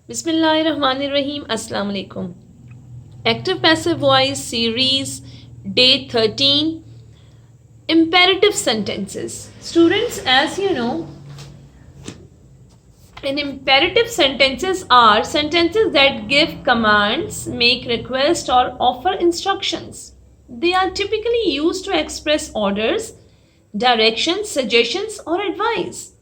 Bismillahirrahmanirrahim. Assalamu alaikum. Active passive voice series day 13, imperative sentences. Students, as you know, imperative sentences are sentences that give commands, make requests, or offer instructions. They are typically used to express orders, directions, suggestions, or advice.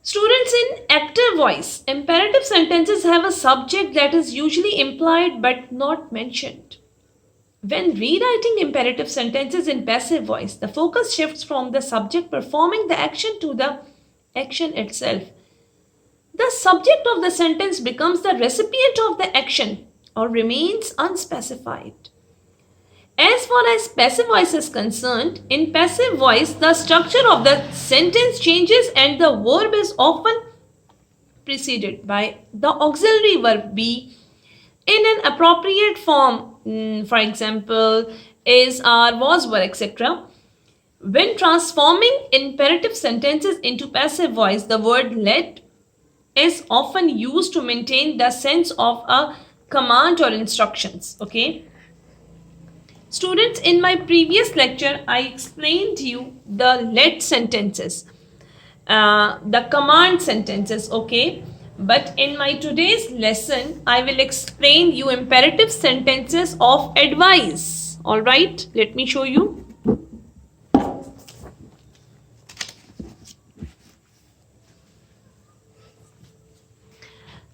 Students, in active voice, imperative sentences have a subject that is usually implied but not mentioned. When rewriting imperative sentences in passive voice, the focus shifts from the subject performing the action to the action itself. The subject of the sentence becomes the recipient of the action or remains unspecified. As far as passive voice is concerned, in passive voice, the structure of the sentence changes and the verb is often preceded by the auxiliary verb be in an appropriate form. For example, is, are, was, were, etc. When transforming imperative sentences into passive voice, the word let is often used to maintain the sense of a command or instructions. Okay. Students, in my previous lecture, I explained you the let sentences, the command sentences, okay? But in my today's lesson, I will explain you imperative sentences of advice. All right, let me show you.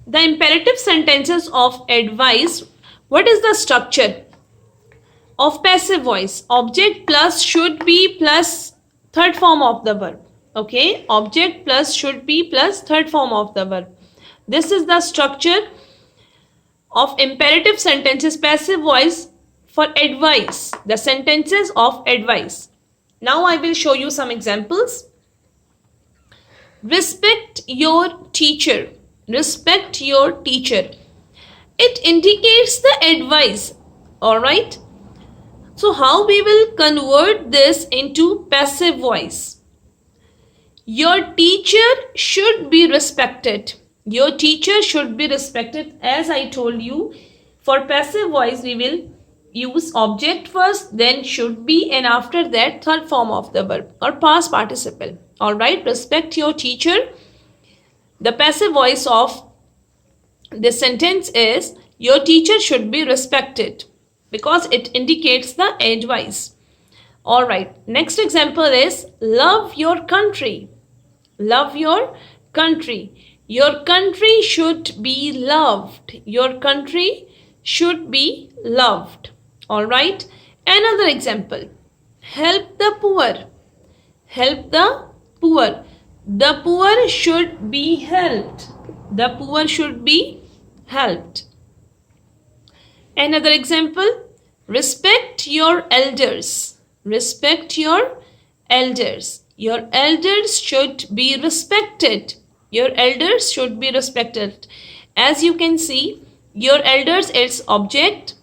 The imperative sentences of advice, what is the structure? Of passive voice, object plus should be plus third form of the verb. Okay, object plus should be plus third form of the verb. This is the structure of imperative sentences, passive voice for advice, the sentences of advice. Now I will show you some examples. Respect your teacher. Respect your teacher. It indicates the advice. All right. So how we will convert this into passive voice? Your teacher should be respected. Your teacher should be respected. As I told you, for passive voice we will use object first, then should be, and after that third form of the verb or past participle. Alright, respect your teacher. The passive voice of this sentence is your teacher should be respected, because it indicates the advice. All right, next example is love your country. Love your country. Your country should be loved. Your country should be loved. All right, another example. Help the poor. Help the poor. The poor should be helped. The poor should be helped. Another example, respect your elders. Respect your elders. Your elders should be respected. Your elders should be respected. As you can see, your elders is object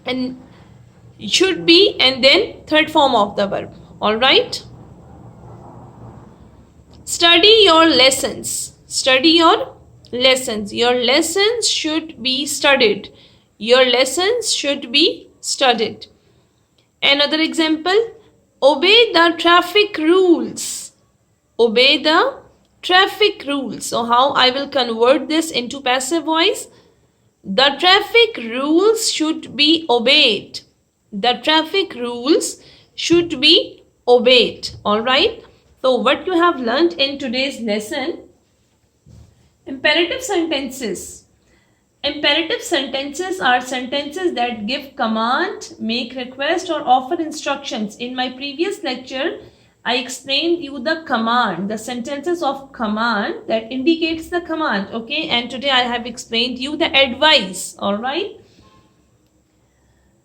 and should be and then third form of the verb. All right. Study your lessons. Study your lessons. Your lessons should be studied. Your lessons should be studied. Another example, obey the traffic rules. Obey the traffic rules. So how I will convert this into passive voice? The traffic rules should be obeyed. The traffic rules should be obeyed. All right. So what you have learned in today's lesson, imperative sentences. Imperative sentences are sentences that give command, make request, or offer instructions. In my previous lecture, I explained you the command, the sentences of command that indicates the command. Okay, and today I have explained you the advice. All right.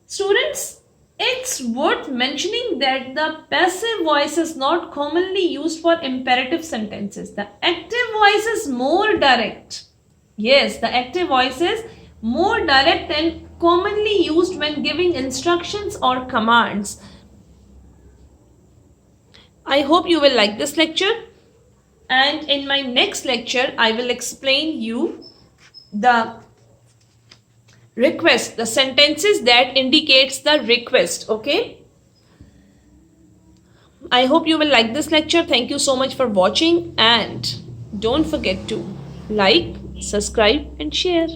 Students, it's worth mentioning that the passive voice is not commonly used for imperative sentences. The active voice is more direct. Yes, the active voice is more direct and commonly used when giving instructions or commands. I hope you will like this lecture. And in my next lecture, I will explain you the request, the sentences that indicates the request. Okay. I hope you will like this lecture. Thank you so much for watching, and don't forget to like, subscribe and share.